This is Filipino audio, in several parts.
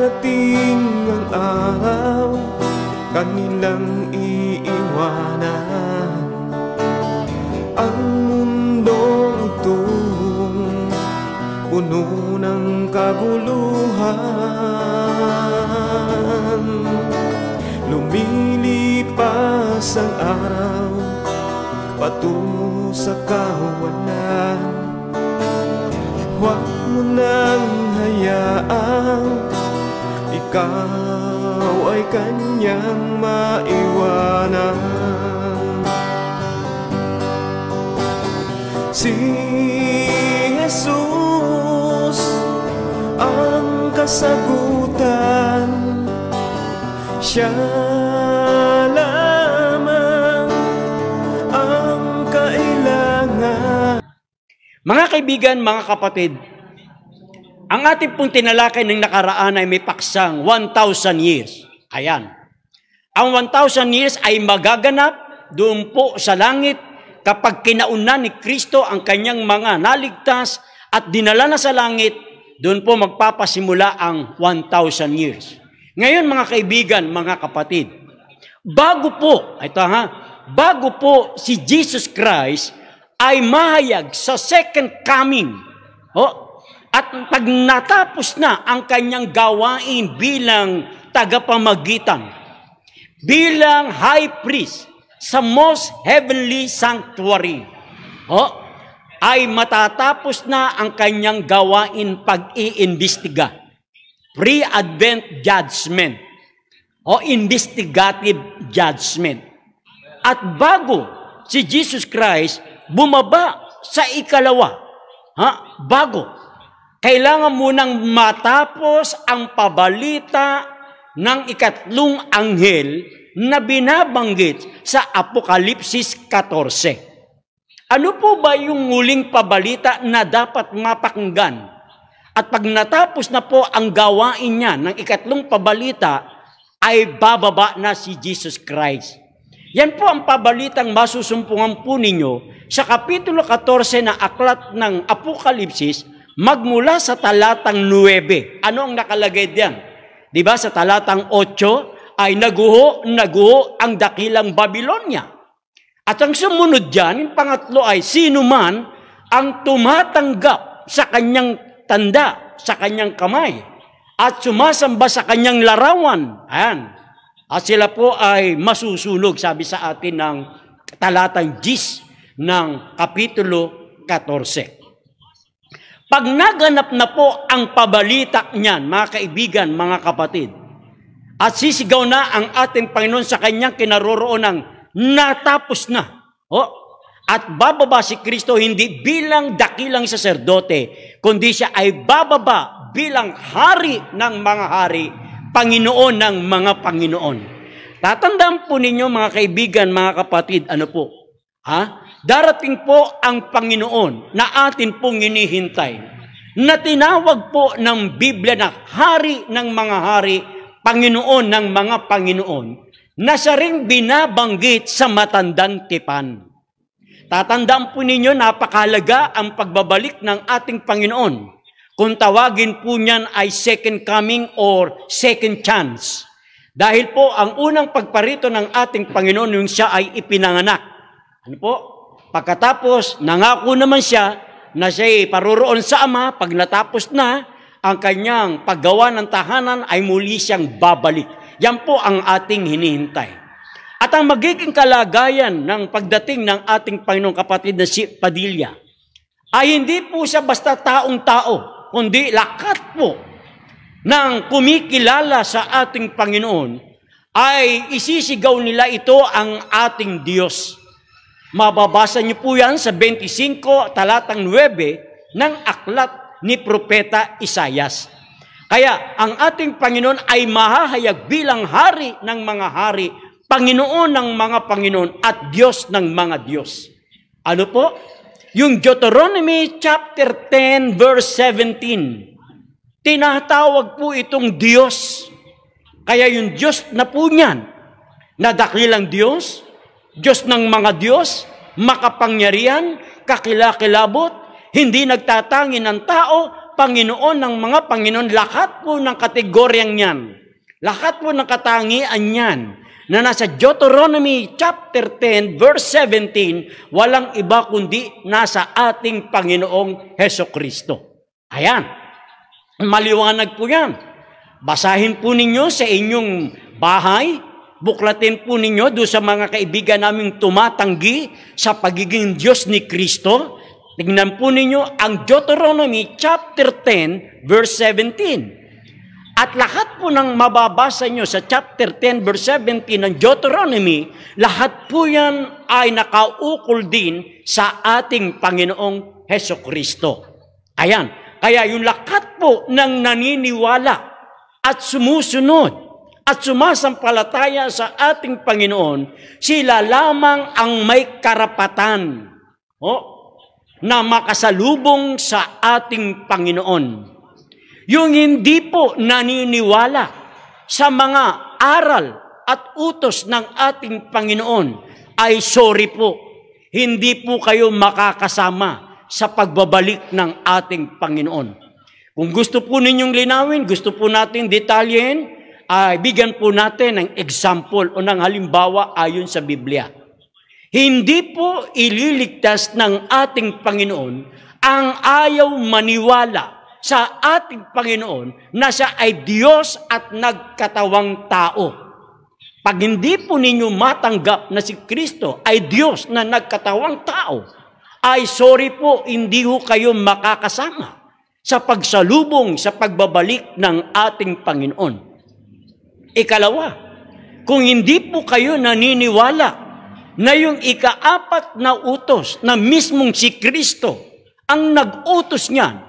Darating ang araw, kanilang iiwanan ang mundong itong puno ng kaguluhan. Lumilipas ang araw patungo sa kawalan. Huwag mo nang hayaang ikaw ay kanyang maiwanan. Si Jesus ang kasagutan, siya lamang ang kailangan. Mga kaibigan, mga kapatid, ang ating pong tinalakay ng nakaraan ay may paksang 1,000 years. Ayan. Ang 1,000 years ay magaganap doon po sa langit kapag kinaunan ni Kristo ang kanyang mga naligtas at dinala na sa langit, doon po magpapasimula ang 1,000 years. Ngayon mga kaibigan, mga kapatid, bago po si Jesus Christ ay mahayag sa second coming. At pag natapos na ang kanyang gawain bilang tagapamagitan, bilang high priest sa most heavenly sanctuary, ay matatapos na ang kanyang gawain pag-iimbestiga. Pre-advent judgment o investigative judgment. At bago si Jesus Christ bumaba sa ikalawa, kailangan munang matapos ang pabalita ng ikatlong anghel na binabanggit sa Apokalipsis 14. Ano po ba yung muling pabalita na dapat mapakinggan? At pag natapos na po ang gawain niya ng ikatlong pabalita, ay bababa na si Jesus Christ. Yan po ang pabalitang masusumpungan po ninyo sa Kapitulo 14 na aklat ng Apokalipsis, magmula sa talatang 9. Ano ang nakalagay diyan? Di ba sa talatang 8 ay naguho ang dakilang Babilonia. At ang sumunod diyan, yung pangatlo ay sino man ang tumatanggap sa kanyang tanda, sa kanyang kamay, at sumasamba sa kanyang larawan. Ayan. At sila po ay masusunog, sabi sa atin ng talatang 10 ng Kapitulo 14. Pag naganap na po ang pabalita niyan, mga kaibigan, mga kapatid, at sisigaw na ang ating Panginoon sa kanyang kinaroroonan, natapos na. At bababa si Kristo hindi bilang dakilang saserdote, kundi siya ay bababa bilang hari ng mga hari, Panginoon ng mga Panginoon. Tatandaan po ninyo, mga kaibigan, mga kapatid, ano po? Darating po ang Panginoon na atin pong hinihintay, na tinawag po ng Biblia na hari ng mga hari, Panginoon ng mga Panginoon, na siya rin binabanggit sa matandang tipan. Tatandaan po ninyo, napakahalaga ang pagbabalik ng ating Panginoon. Kung tawagin po niyan ay second coming or second chance. Dahil po, ang unang pagparito ng ating Panginoon yung siya ay ipinanganak. Ano po? Pagkatapos, nangako naman siya na siya'y paroroon sa Ama. Pag natapos na ang kanyang paggawa ng tahanan, ay muli siyang babalik. Yan po ang ating hinihintay. At ang magiging kalagayan ng pagdating ng ating Panginoong kapatid na si Padilla, ay hindi po siya basta taong-tao, kundi lakat po ng kumikilala sa ating Panginoon, ay isisigaw nila ito ang ating Diyos. Mababasa niyo po yan sa 25 talatang 9 ng aklat ni Propeta Isayas. Kaya ang ating Panginoon ay mahahayag bilang hari ng mga hari, Panginoon ng mga Panginoon at Diyos ng mga Diyos. Ano po? Yung Deuteronomy chapter 10 verse 17, tinatawag po itong Diyos. Kaya yung Diyos na po niyan, na dakilang Diyos, Diyos ng mga Diyos, makapangyarihan, kakilakilabot, hindi nagtatangi ng tao, Panginoon ng mga Panginoon, lahat po ng kategoryang yan, lahat po ng katangian yan, na nasa Deuteronomy chapter 10, verse 17, walang iba kundi nasa ating Panginoong Hesukristo. Ayan, maliwanag po yan. Basahin po ninyo sa inyong bahay, buklatin po ninyo doon sa mga kaibigan naming tumatanggi sa pagiging Diyos ni Kristo. Tingnan po ninyo ang Deuteronomy chapter 10, verse 17. At lahat po ng mababasa nyo sa chapter 10, verse 17 ng Deuteronomy, lahat po yan ay nakaukol din sa ating Panginoong Hesukristo. Ayan, kaya yung lahat po ng naniniwala at sumusunod at sumasampalataya sa ating Panginoon, sila lamang ang may karapatan na makasalubong sa ating Panginoon. Yung hindi po naniniwala sa mga aral at utos ng ating Panginoon, ay sorry po, hindi po kayo makakasama sa pagbabalik ng ating Panginoon. Kung gusto po ninyong linawin, gusto po natin detalyin, ay bigyan po natin ng example o ng halimbawa ayon sa Biblia. Hindi po ililigtas ng ating Panginoon ang ayaw maniwala sa ating Panginoon na siya ay Diyos at nagkatawang tao. Pag hindi po ninyo matanggap na si Kristo ay Diyos na nagkatawang tao, ay sorry po, hindi ho kayo makakasama sa pagsalubong sa pagbabalik ng ating Panginoon. Ikalawa, kung hindi po kayo naniniwala na yung ikaapat na utos na mismong si Kristo ang nag-utos niyan,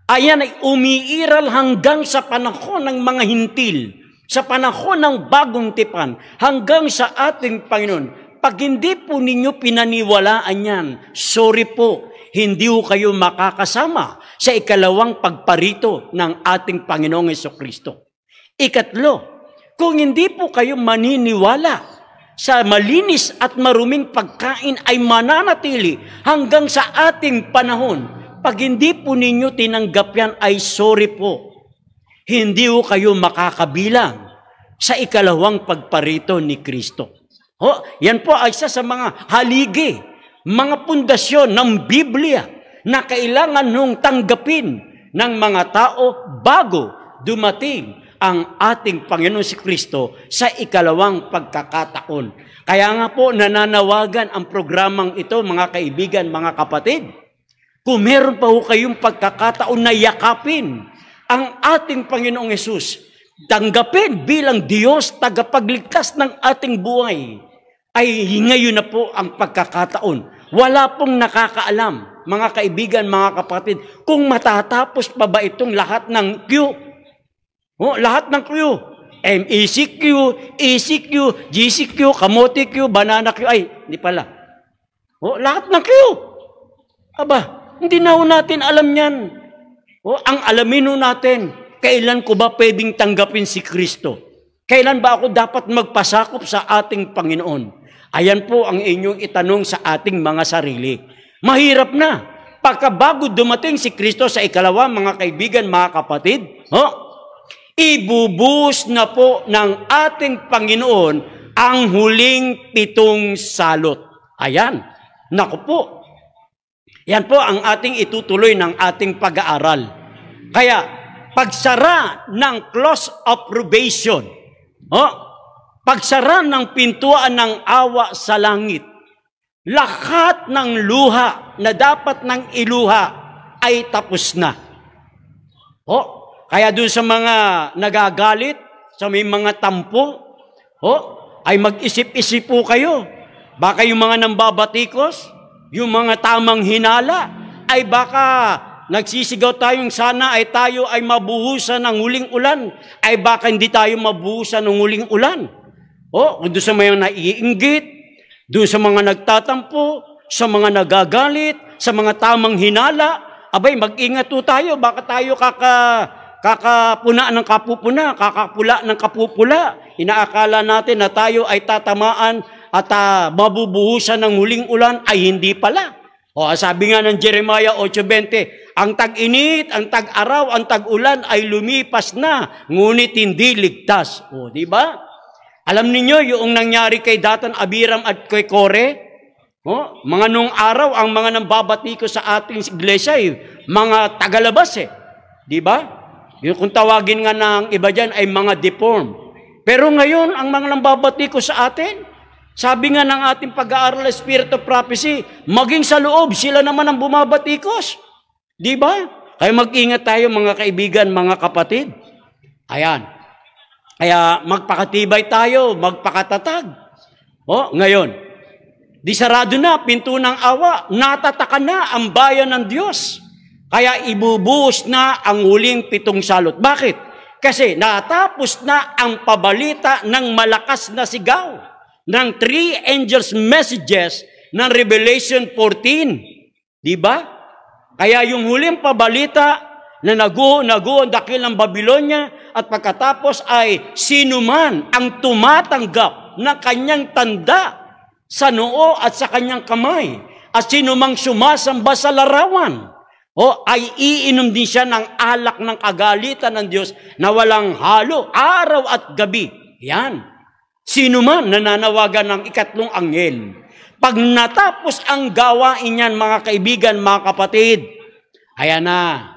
ayan ay umiiral hanggang sa panahon ng mga hintil, sa panahon ng bagong tipan, hanggang sa ating Panginoon. Pag hindi po ninyo pinaniwalaan yan, sorry po, hindi po kayo makakasama sa ikalawang pagparito ng ating Panginoong Hesukristo. Ikatlo, kung hindi po kayo maniniwala sa malinis at maruming pagkain ay mananatili hanggang sa ating panahon, pag hindi po ninyo tinanggap yan, ay sorry po. Hindi po kayo makakabilang sa ikalawang pagparito ni Kristo. Yan po ay isa sa mga haligi, mga pundasyon ng Biblia na kailangan nung tanggapin ng mga tao bago dumating ang ating Panginoon si Kristo sa ikalawang pagkakataon. Kaya nga po nananawagan ang programang ito, mga kaibigan, mga kapatid. Kung meron pa ho kayong pagkakataon na yakapin ang ating Panginoong Hesus, tanggapin bilang Diyos, tagapagligtas ng ating buhay, ay ngayon na po ang pagkakataon. Wala pong nakakaalam, mga kaibigan, mga kapatid, kung matatapos pa ba itong lahat ng Q. Lahat ng Q. MECQ, ECQ, GCQ, kamote Q, banana Q. Ay, hindi pala. Lahat ng Q. Aba, hindi na natin alam yan. Ang alamin natin, kailan ko ba pwedeng tanggapin si Kristo? Kailan ba ako dapat magpasakop sa ating Panginoon? Ayan po ang inyong itanong sa ating mga sarili. Mahirap na. Pagkabago dumating si Kristo sa ikalawa, mga kaibigan, mga kapatid, ibubuhos na po ng ating Panginoon ang huling 7 salot. Ayan. Naku po. Yan po ang ating itutuloy ng ating pag-aaral. Kaya, pagsara ng close of probation, pagsara ng pintuan ng awa sa langit, lahat ng luha na dapat nang iluha ay tapos na. Kaya doon sa mga nagagalit, sa may mga tampo, ay mag-isip-isip po kayo. Baka yung mga nambabatikos, yung mga tamang hinala, ay baka nagsisigaw tayong sana ay tayo ay mabuhusan ng huling ulan, ay baka hindi tayo mabuhusan ng huling ulan. Kung doon sa mga naiinggit, doon sa mga nagtatampo, sa mga nagagalit, sa mga tamang hinala, abay mag-ingat po tayo, baka tayo kakapuna ng kapupuna, kakapula ng kapupula. Inaakala natin na tayo ay tatamaan at mabubuhusan ng huling ulan, ay hindi pala. Sabi nga ng Jeremiah 8:20, Ang tag-init, ang tag-araw, ang tag-ulan ay lumipas na, ngunit hindi ligtas. O, di ba? Alam ninyo yung nangyari kay Datan, Abiram at kay Kore? O, mga nung araw, ang mga nambabati ko sa ating iglesia, mga tagalabas Di ba? Yung kung tawagin nga ng iba dyan ay mga deformed. Pero ngayon, ang mga nambabati ko sa atin, sabi nga ng ating pag-aaral ng Spirit of Prophecy, maging sa loob, sila naman ang bumabatikos. Di ba? Kaya mag-ingat tayo mga kaibigan, mga kapatid. Ayan. Kaya magpakatibay tayo, magpakatatag. O, ngayon, di sarado na, pinto ng awa, natataka na ang bayan ng Diyos. Kaya ibubuhos na ang huling 7 salot. Bakit? Kasi natapos na ang pabalita ng malakas na sigaw ng 3 angels messages ng Revelation 14. Di ba? Kaya yung huling pabalita na naguho ang dakilang Babylonia at pagkatapos ay sinuman ang tumatanggap ng kanyang tanda sa noo at sa kanyang kamay at sinumang sumasamba sa larawan ay iinom din siya ng alak ng kagalitan ng Diyos na walang halo, araw at gabi. Yan. Sinuman nananawagan ng 3 anghel. Pag natapos ang gawain niyan, mga kaibigan, mga kapatid, ayan na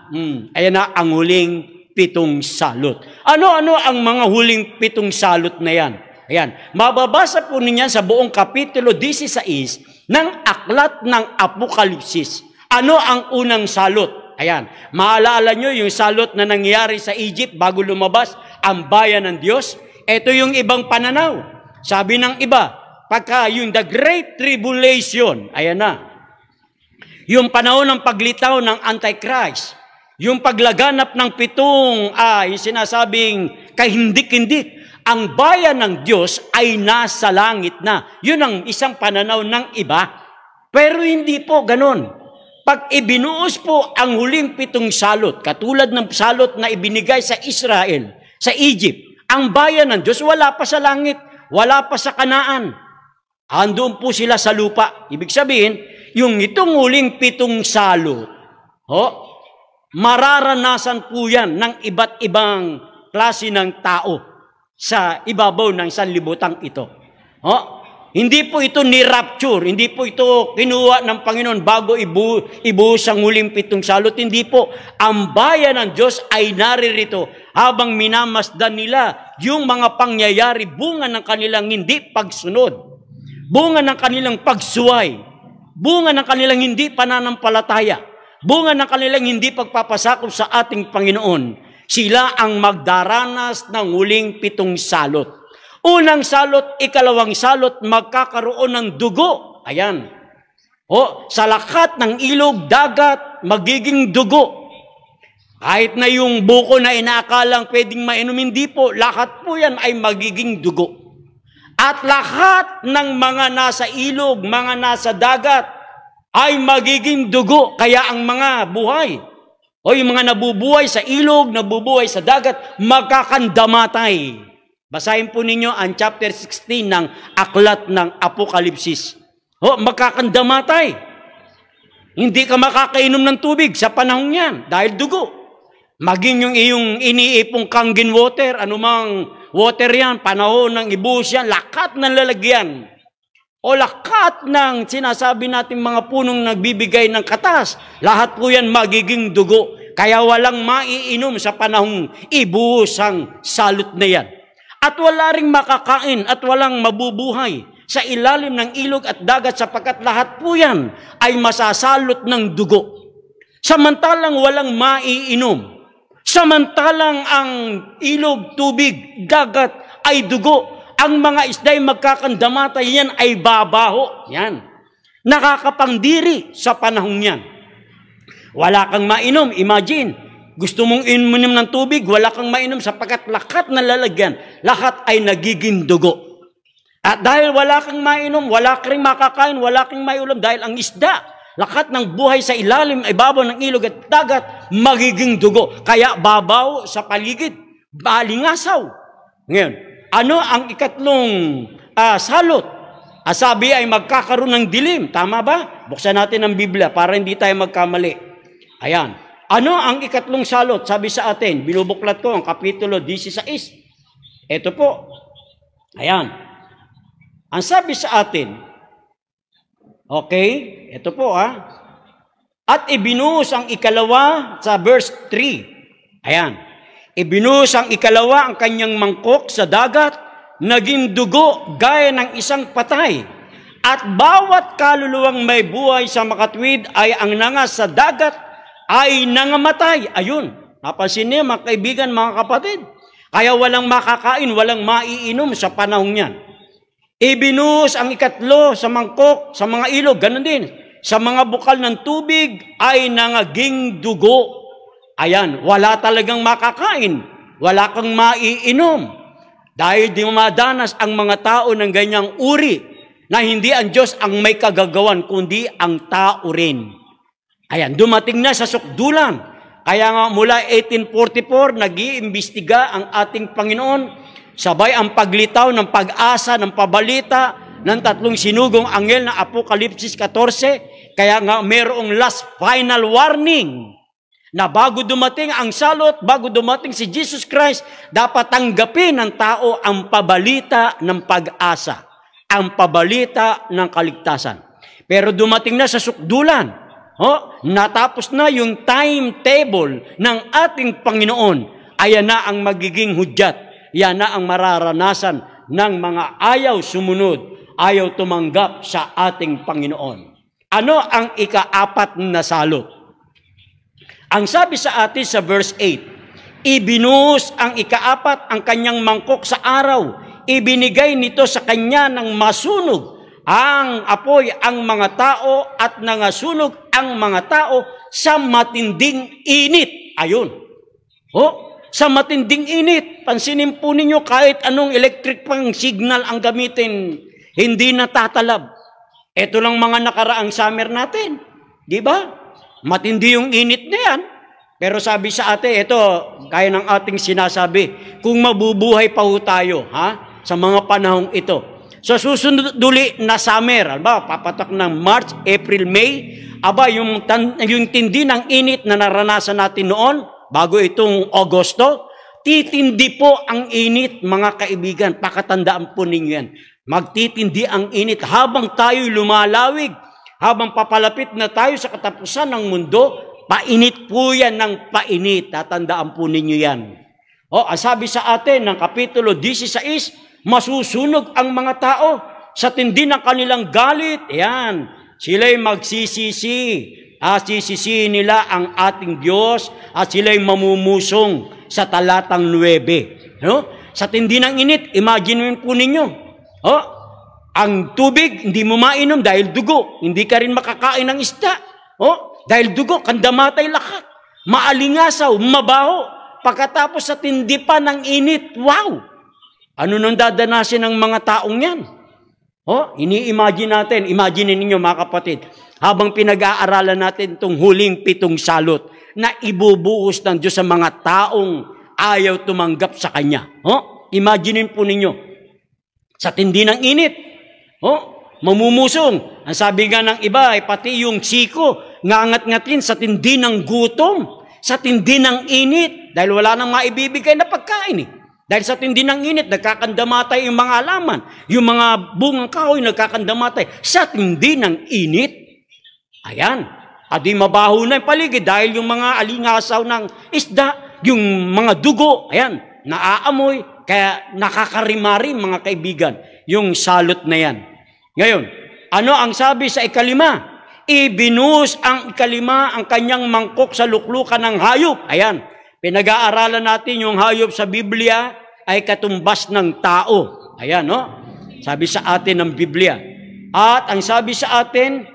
ang huling 7 salot. Ano-ano ang mga huling 7 salot na yan? Ayan, mababasa po ninyo sa buong kapitulo 16 ng Aklat ng Apokalipsis. Ano ang unang salot? Ayan, maalala nyo yung salot na nangyari sa Egypt bago lumabas ang bayan ng Diyos? Ito yung ibang pananaw. Sabi ng iba, pagka yung the Great Tribulation, ayan na, yung panahon ng paglitaw ng Antichrist, yung paglaganap ng 7, yung sinasabing kahindik-hindik, ang bayan ng Diyos ay nasa langit na. Yun ang isang pananaw ng iba. Pero hindi po ganon. Pag ibinuos po ang huling 7 salot, katulad ng salot na ibinigay sa Israel, sa Egypt, ang bayan ng Diyos wala pa sa langit, wala pa sa Kanaan. Andoon po sila sa lupa. Ibig sabihin, yung itong huling 7 salot, mararanasan po yan ng iba't ibang klase ng tao sa ibabaw ng sanlibutan ito. Hindi po ito ni-rapture, hindi po ito kinuha ng Panginoon bago ibuhos ang huling 7 salot. Hindi po. Ang bayan ng Diyos ay naririto habang minamasdan nila yung mga pangyayari, bunga ng kanilang hindi pagsunod, bunga ng kanilang pagsuway, bunga ng kanilang hindi pananampalataya, bunga ng kanilang hindi pagpapasakop sa ating Panginoon. Sila ang magdaranas ng huling 7 salot. Unang salot, 2 salot, magkakaroon ng dugo. Ayan. Sa lakat ng ilog, dagat, magiging dugo. Kahit na yung buko na inaakalang pwedeng mainom, hindi po. Lahat po yan ay magiging dugo. At lahat ng mga nasa ilog, mga nasa dagat, ay magiging dugo. Kaya ang mga buhay, yung mga nabubuhay sa ilog, nabubuhay sa dagat, magkakandamatay. Basahin po ninyo ang chapter 16 ng Aklat ng Apokalipsis. Magkakandamatay. Hindi ka makakainom ng tubig sa panahon yan dahil dugo. Maging yung iyong iniipong kangen water, anumang water yan, panahon ng ibuhos yan, lakat ng lalagyan. O lakat ng sinasabi natin mga punong nagbibigay ng katas, lahat po yan magiging dugo. Kaya walang maiinom sa panahong ibuhos ang salot na yan. At wala ring makakain at walang mabubuhay sa ilalim ng ilog at dagat sapagkat lahat po yan ay masasalot ng dugo. Samantalang walang maiinom, samantalang ang ilog, tubig, dagat ay dugo, ang mga isda ay magkakandamatay, yan ay babaho. Yan. Nakakapangdiri sa panahong yan. Wala kang mainom, imagine. Gusto mong inumin ng tubig, wala kang mainom sapagkat lahat na lalagyan, lahat ay nagiging dugo. At dahil wala kang mainom, wala kang makakain, wala kang maiulam, dahil ang isda, lahat ng buhay sa ilalim ay babaw ng ilog at dagat, magiging dugo. Kaya babaw sa paligid, balingasaw. Ngayon, ano ang 3 salot? Sabi ay magkakaroon ng dilim. Tama ba? Buksan natin ang Biblia para hindi tayo magkamali. Ayan. Ano ang ikatlong salot? Sabi sa atin, binubuklat ko ang Kapitulo 16. Ito po. Ayan. Ang sabi sa atin, okay, ito po At ibinuhos ang ikalawa sa verse 3. Ayan. Ibinuhos ang ikalawa ang kanyang mangkok sa dagat, naging dugo gaya ng isang patay. At bawat kaluluwang may buhay sa makatwid ay ang nangas sa dagat ay nangamatay. Ayun. Napansin niyo mga kaibigan, mga kapatid. Kaya walang makakain, walang maiinom sa panahon yan. Ibinuhos ang ikatlo sa mangkok, sa mga ilog, ganun din. Sa mga bukal ng tubig ay nangaging dugo. Ayan, wala talagang makakain. Wala kang maiinom. Dahil di madanas ang mga tao ng ganyang uri na hindi ang Diyos ang may kagagawan, kundi ang tao rin. Ayan, dumating na sa sukdulan. Kaya nga mula 1844, nag-iimbestiga ang ating Panginoon. Sabay ang paglitaw ng pag-asa, ng pabalita, ng tatlong sinugong anghel na Apokalipsis 14. Kaya nga mayroong last final warning na bago dumating ang salot, bago dumating si Jesus Christ, dapat tanggapin ng tao ang pabalita ng pag-asa, ang pabalita ng kaligtasan. Pero dumating na sa sukdulan, natapos na yung timetable ng ating Panginoon. Ayan na ang magiging hudyat. Yan na ang mararanasan ng mga ayaw sumunod, ayaw tumanggap sa ating Panginoon. Ano ang ika-4 na salot? Ang sabi sa atin sa verse 8, ibinuhos ang ika-4 ang kanyang mangkok sa araw, ibinigay nito sa kanya ng masunog ang apoy ang mga tao at nangasunog ang mga tao sa matinding init. Ayun. Sa matinding init. Pansinin po ninyo, kahit anong electric pang signal ang gamitin, hindi natatalab. Ito lang mga nakaraang summer natin. Di ba? Matindi yung init na yan. Pero sabi sa ate, ito, kaya ng ating sinasabi, kung mabubuhay pa ho tayo, sa mga panahong ito. So susunod uli na summer, papatak ng March, April, May, yung tindi ng init na naranasan natin noon, bago itong Agosto, titindi po ang init, mga kaibigan. Pakatandaan po ninyo yan. Magtitindi ang init habang tayo'y lumalawig, habang papalapit na tayo sa katapusan ng mundo, painit po yan ng painit. Tatandaan po ninyo yan. Sabi sa atin ng Kapitulo 16, masusunog ang mga tao sa tindi ng kanilang galit. Ayan, sila'y magsisisi. Sisisihin nila ang ating Diyos at sila'y mamumusong sa talatang 9. Sa tindi ng init, imagine po ninyo. Ang tubig, hindi mo mainom dahil dugo. Hindi ka rin makakain ng isda. Dahil dugo, kandamatay lakat. Maalingasaw, mabaho. Pagkatapos sa tindi pa ng init, wow! Ano nang dadanasin ng mga taong yan? Ini-imagine natin, imagine ninyo mga kapatid, habang pinag-aaralan natin itong huling 7 salot na ibubuhos ng Diyos sa mga taong ayaw tumanggap sa Kanya. Imagine po ninyo, sa tindi ng init, mamumusong. Ang sabi nga ng iba, ay pati yung siko, ngangat-ngatin sa tindi ng gutom, sa tindi ng init, dahil wala nang maibibigay na pagkain Dahil sa tindi ng init, nagkakandamatay yung mga halaman. Yung mga bungang kahoy, nagkakandamatay sa tindi ng init. Ayan. Adi mabaho na yung paligid dahil yung mga alingasaw ng isda, yung mga dugo, ayan, naaamoy. Kaya nakakarimari, mga kaibigan, yung salot na yan. Ngayon, ano ang sabi sa ikalima? Ibinuhos ang ikalima ang kanyang mangkok sa luklukan ng hayop. Ayan. Pinag-aaralan natin yung hayop sa Biblia ay katumbas ng tao. Ayan, sabi sa atin ng Biblia. At ang sabi sa atin,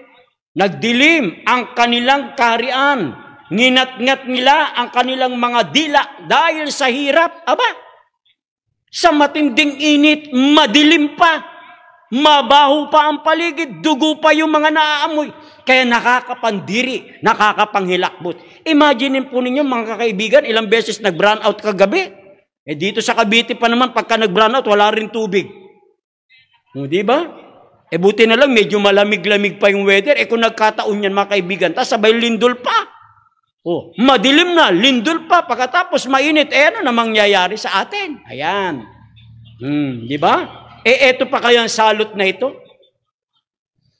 nagdilim ang kanilang kaharian. Nginat-ngat nila ang kanilang mga dila dahil sa hirap. Sa matinding init, madilim pa. Mabaho pa ang paligid, dugo pa yung mga naaamoy. Kaya nakakapandiri, nakakapanghilakbot. Imagine po ninyo mga kakaibigan, ilang beses nag-brown out kagabi. Dito sa Cavite pa naman, pagka nag-brown out, wala rin tubig. Di ba? Buti na lang, medyo malamig-lamig pa yung weather. Kung nagkataon yan mga kaibigan, tapos sabay lindol pa. Madilim na, lindol pa, pagkatapos mainit, ano na mangyayari sa atin? Ayan. Di ba? Eto pa kaya ang salot na ito?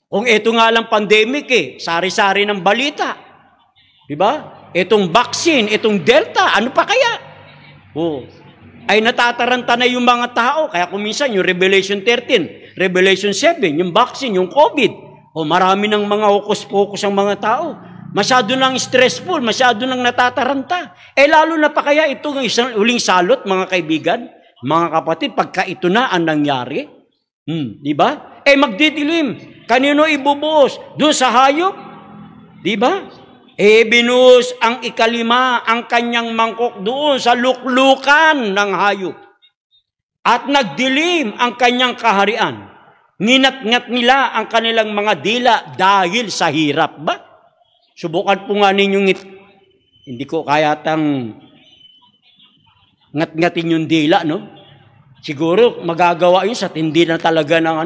Kung eto nga lang pandemic sari-sari ng balita. Di ba? Etong vaccine, etong Delta, ano pa kaya? Ay natataranta na yung mga tao. Kaya kung minsan yung Revelation 13, Revelation 7, yung vaccine, yung COVID, marami ng mga hokus-pokus ang mga tao. Masyado nang stressful, masyado nang natataranta. Lalo na pa kaya itong isang uling salot, mga kaibigan, mga kapatid, pagka ito na ang nangyari. Di ba? Magdidilim. Kanino ibubuhos? Doon sa hayop? Di ba? Binuhos ang ikalima, ang kanyang mangkok doon sa luklukan ng hayop. At nagdilim ang kanyang kaharian. Nginat-ngat nila ang kanilang mga dila dahil sa hirap ba? Subukan po nga ninyong hindi ko kaya tang ngat-ngatin yung dila, no? Siguro magagawa yun sa tindi na talaga ng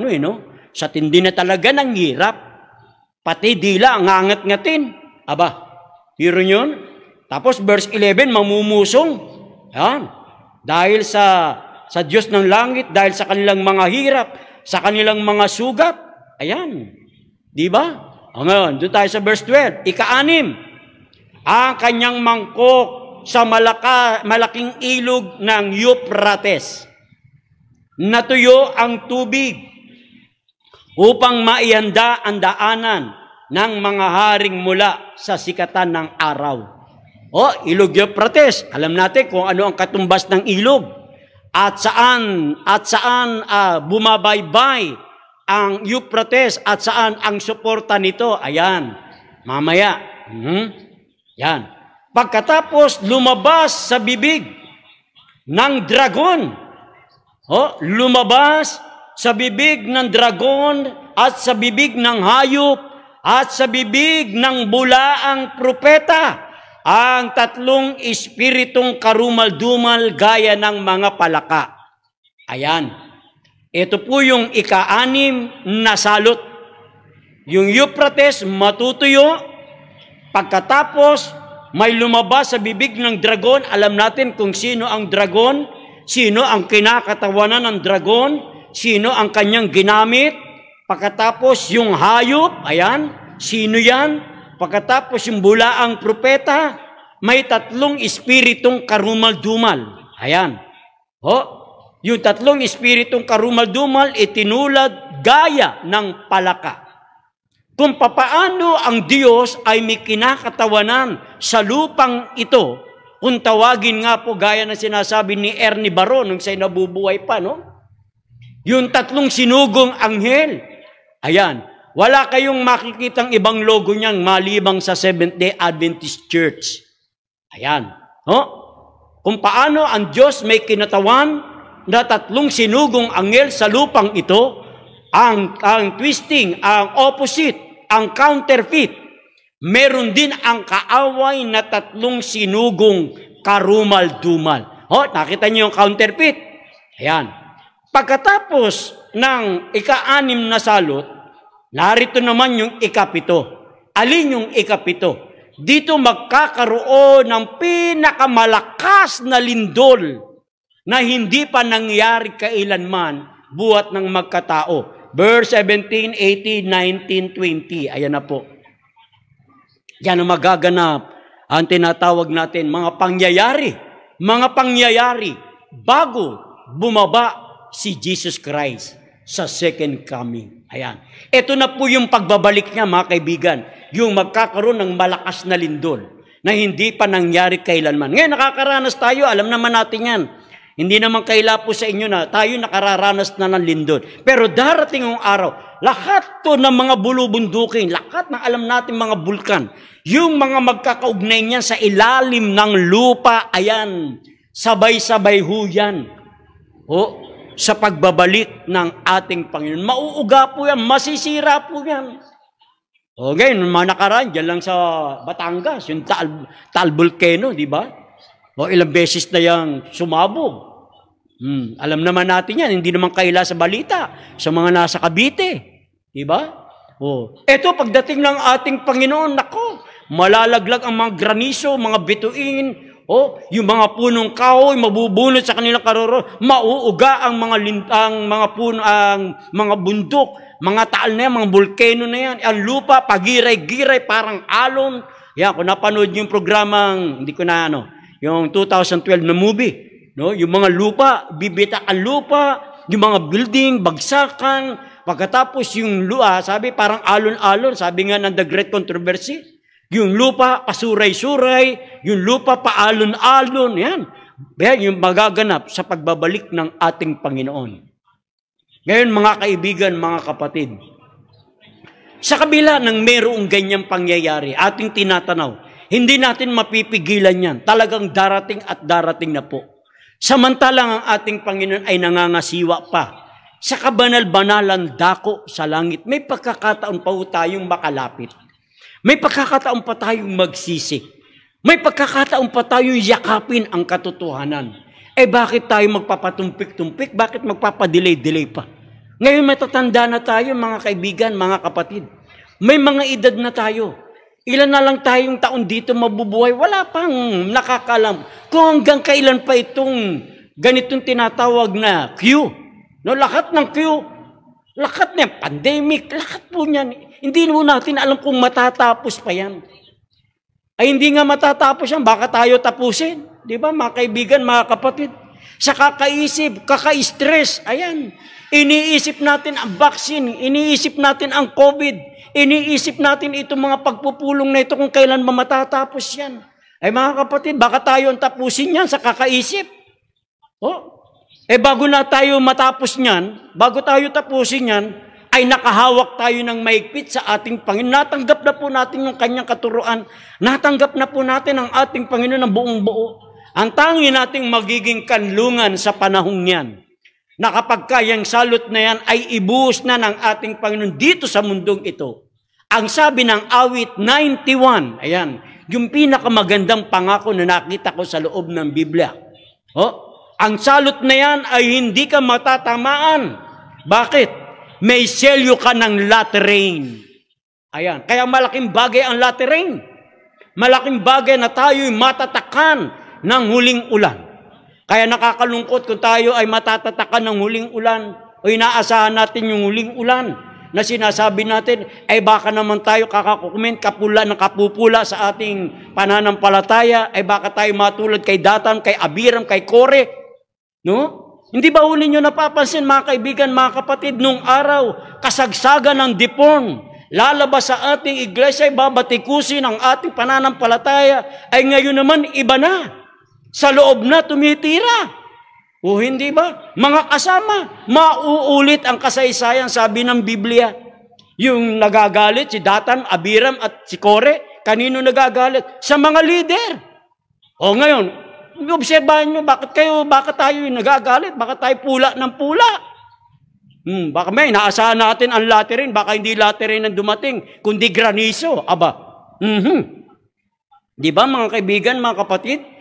Sa tindi na talaga ng hirap. Pati dila ang ngat-ngatin. Hero yun. Tapos verse 11, mamumusong. Yan. Dahil sa Diyos ng langit, dahil sa kanilang mga hirap, sa kanilang mga sugat. Ayan. Di ba? Ngayon, doon tayo sa verse 12. Ika-6, ang kanyang mangkok sa malaking ilog ng Euphrates. Natuyo ang tubig upang maihanda ang daanan ng mga haring mula sa sikatan ng araw. Ilog Euphrates. Alam natin kung ano ang katumbas ng ilog at saan bumabaybay ang Euphrates at saan ang suporta nito. Ayan. Mamaya. Yan. Pagkatapos lumabas sa bibig ng dragon. Lumabas sa bibig ng dragon at sa bibig ng hayop at sa bibig ng bulaang propeta ang tatlong espiritong karumal-dumal gaya ng mga palaka. Ayan. Ito po yung ika-6 na salot. Yung Euphrates matutuyo. Pagkatapos, may lumabas sa bibig ng dragon. Alam natin kung sino ang dragon, sino ang kinakatawanan ng dragon, sino ang kanyang ginamit. Pagkatapos, yung hayop, ayan, sino yan? Pagkatapos, yung bulaang propeta, may tatlong espiritong karumal-dumal. Ayan. Yung tatlong espiritong karumal-dumal itinulad gaya ng palaka. Kung papaano ang Diyos ay may kinakatawanan sa lupang ito, kung tawagin nga po gaya ng sinasabi ni Ernie Baron nung siya'y nabubuhay pa, yung tatlong sinugong anghel. Ayan, wala kayong makikitang ibang logo niyang malibang sa Seventh-day Adventist Church. Ayan. Kung paano ang Diyos may kinatawan na tatlong sinugong anghel sa lupang ito, ang twisting, ang opposite, ang counterfeit. Meron din ang kaaway na tatlong sinugong karumal-dumal. Nakita niyo yung counterfeit? Ayan. Pagkatapos ng ika-6 na salot, narito naman yung ika-7. Alin yung ika-7? Dito magkakaroon ng pinakamalakas na lindol na hindi pa nangyari kailanman buhat ng magkatao. Verse 17, 18, 19, 20. Ayan na po. Yan ang magaganap. Ang tinatawag natin mga pangyayari bago bumaba si Jesus Christ sa second coming. Ayan. Ito na po yung pagbabalik niya, mga kaibigan. Yung magkakaroon ng malakas na lindol na hindi pa nangyari kailanman. Ngayon, nakakaranas tayo. Alam naman natin yan. Hindi naman kaila po sa inyo na tayo nakararanas na ng lindol. Pero darating ang araw, lahat to ng mga bulubundukin, lahat ng alam natin mga bulkan, yung mga magkakaugnay niyan sa ilalim ng lupa, ayan, sabay-sabay ho yan. Sa pagbabalik ng ating Panginoon. Mauuga po yan, masisira po yan. Okay, mga nakaraan, dyan lang sa Batangas, yung Taal Volcano, di ba? Ilang beses na yung sumabog. Alam naman natin yan, hindi naman kaila sa balita, sa mga nasa Cavite. Diba? Ito, pagdating ng ating Panginoon, nako, malalaglag ang mga graniso, mga bituin, yung mga punong kahoy, mabubunot sa kanilang karoro, mauuga ang mga lintang, mga puno, ang mga bundok, mga taal na yan, mga volcano na yan, ang lupa, pagiray-giray, parang alon. Yan, kung napanood yung programang, hindi ko na yung 2012 na movie, no? Yung mga lupa, bibita ang lupa, yung mga building, bagsakan, pagkatapos yung lupa, sabi parang alon-alon, sabi nga ng The Great Controversy, yung lupa pasuray-suray, yung lupa paalon-alon, yan. Yan yung magaganap sa pagbabalik ng ating Panginoon. Ngayon mga kaibigan, mga kapatid, sa kabila ng mayroong ganyang pangyayari, ating tinatanaw, hindi natin mapipigilan yan. Talagang darating at darating na po. Samantalang ang ating Panginoon ay nangangasiwa pa sa kabanal-banalan dako sa langit. May pagkakataon pa tayong makalapit. May pagkakataon pa tayong magsisi. May pagkakataon pa tayong yakapin ang katotohanan. Bakit tayo magpapatumpik-tumpik? Bakit magpapadelay-delay pa? Ngayon matatanda na tayo, mga kaibigan, mga kapatid. May mga edad na tayo. Ilan na lang tayong taon dito mabubuhay, wala pang nakakalam kung hanggang kailan pa itong ganitong tinatawag na queue. No, lahat ng queue, lahat ng pandemic, lahat po niyan. Hindi mo natin alam kung matatapos pa yan. Ay hindi nga matatapos yan, baka tayo tapusin. Di ba, mga kaibigan, mga kapatid? Sa kakaisip, kaka-stress, ayan. Iniisip natin ang vaccine, iniisip natin ang COVID, iniisip natin itong mga pagpupulong na ito kung kailan matatapos yan. Ay mga kapatid, baka tayo ang tapusin yan sa kakaisip. Bago na tayo matapos yan, bago tayo tapusin yan, ay nakahawak tayo ng maigpit sa ating Panginoon. Natanggap na po natin yung kanyang katuruan. Natanggap na po natin ang ating Panginoon ng buong buo. Ang tangi nating magiging kanlungan sa panahong yan, na kapag kayang salot na yan ay ibuhos na ng ating Panginoon dito sa mundong ito. Ang sabi ng awit 91, ayan, yung pinakamagandang pangako na nakita ko sa loob ng Biblia. Ang salot na yan ay hindi ka matatamaan. Bakit? May selyo ka ng latter rain. Ayan, kaya malaking bagay ang latter rain. Malaking bagay na tayo'y matatakan ng huling ulan. Kaya nakakalungkot kung tayo ay matatatakan ng huling ulan o inaasahan natin yung huling ulan na sinasabi natin, baka naman tayo kakakukumin, kapupula sa ating pananampalataya, baka tayo matulad kay Dathan, kay Abiram, kay Kore. No? Hindi ba uli nyo napapansin, mga kaibigan, mga kapatid, nung araw, kasagsagan ng dipon, lalabas sa ating iglesia, babatikusin ang ating pananampalataya, ay ngayon naman iba na. Sa loob na tumitira. O hindi ba? Mga kasama, mauulit ang kasaysayan, sabi ng Biblia. Yung nagagalit, si Dathan, Abiram at si Kore, kanino nagagalit? Sa mga leader. O ngayon, obserbahan nyo, bakit tayo nagagalit? Bakit tayo pula ng pula? Baka may naasahan natin ang laterin, baka hindi laterin ang dumating, kundi granizo. Di ba mga kaibigan, mga kapatid?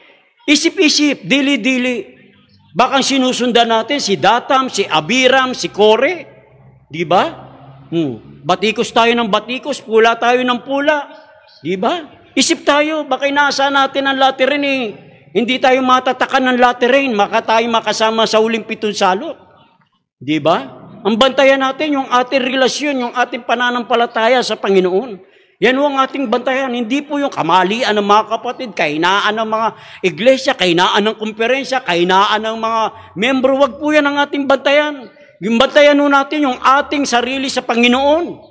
Isip-isip, dili-dili. Bakang sinusundan natin si Dathan, si Abiram, si Kore. Di ba? Batikos tayo ng batikos, pula tayo ng pula. Di ba? Isip tayo, baka inaasahan natin ang laterin hindi tayo matatakan ng laterin, tayo makasama sa huling 7 salot. Di ba? Ang bantayan natin yung ating relasyon, yung ating pananampalataya sa Panginoon. Yan ang ating bantayan. Hindi po yung kamalian ng mga kapatid, kahinaan ng mga iglesia, kahinaan ng kumperensya, kahinaan ng mga membro. Wag po yan ang ating bantayan. Yung bantayan natin yung ating sarili sa Panginoon.